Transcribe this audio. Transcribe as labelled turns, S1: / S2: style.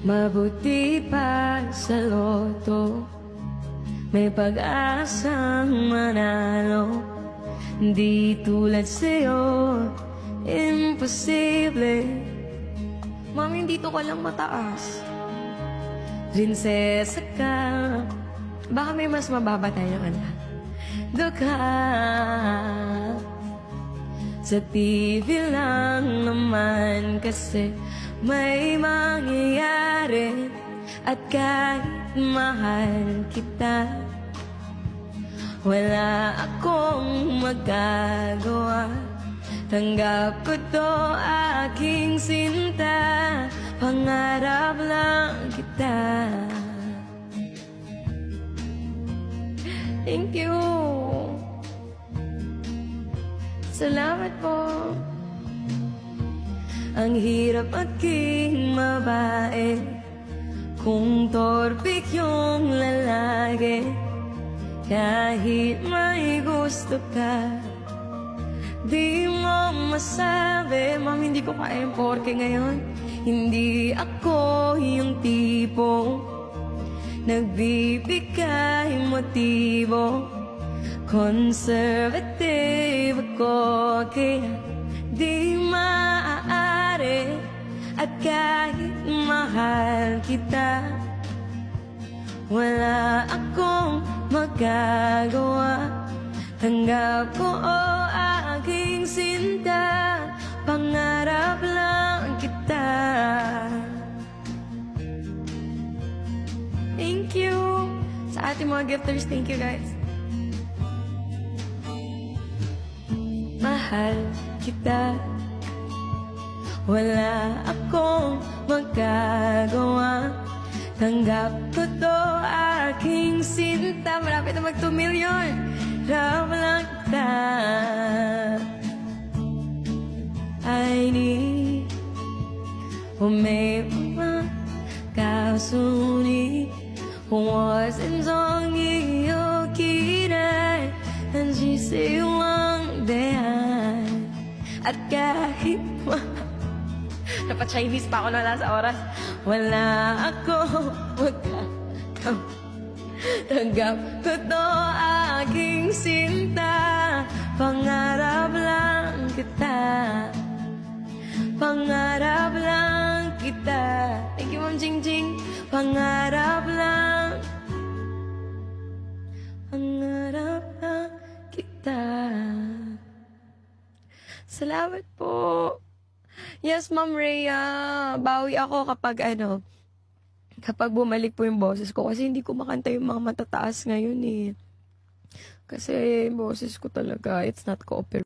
S1: Mabuti pa sa loto, may pag-asang manalo. Di tulad sa'yo, imposible. Mami, dito ka lang mataas. Prinsesa ka, baka may mas mababa tayo ng kanta. Dukha, sa TV lang naman kasi may mangyayari. At kahit mahal kita, wala akong magagawa. Tanggap ko to, aking sinta, pangarap lang kita. Thank you. Salamat po. Ang hirap maging babae kung torpe yung lalaki. Kahit may gusto ka, di mo masabi. Ma'am, hindi ko kaya yung porke ngayon. Hindi ako yung tipo nagbibigay motibo. Conservative ako, kaya di maaari. At kahit mahal kita, wala akong magagawa. Tanggap ko, aking sinta, pangarap lang kita. Thank you sa ating mga gifters. Thank you, guys. Mahal kita, wala akong magagawa. Tanggap ko to, aking sinta. Malapit na mag 2 million. Rap lang kita. I need may mga kasunod. 我心中已有期待，但只希望的爱。At kahit napa-Chinese pa ako na sa oras, wala ako magkakaw. Tanggap ko to, aking sinta, pangarap lang kita. Pangarap lang kita. Thank you, Ma'am Jing Jing. Pangarap lang, pangarap lang kita. Salamat po. Yes, Ma'am Rhea. Bawi ako kapag kapag bumalik po yung boses ko. Kasi hindi ko makanta yung mga matataas ngayon eh. Kasi yung boses ko talaga, it's not cooperative.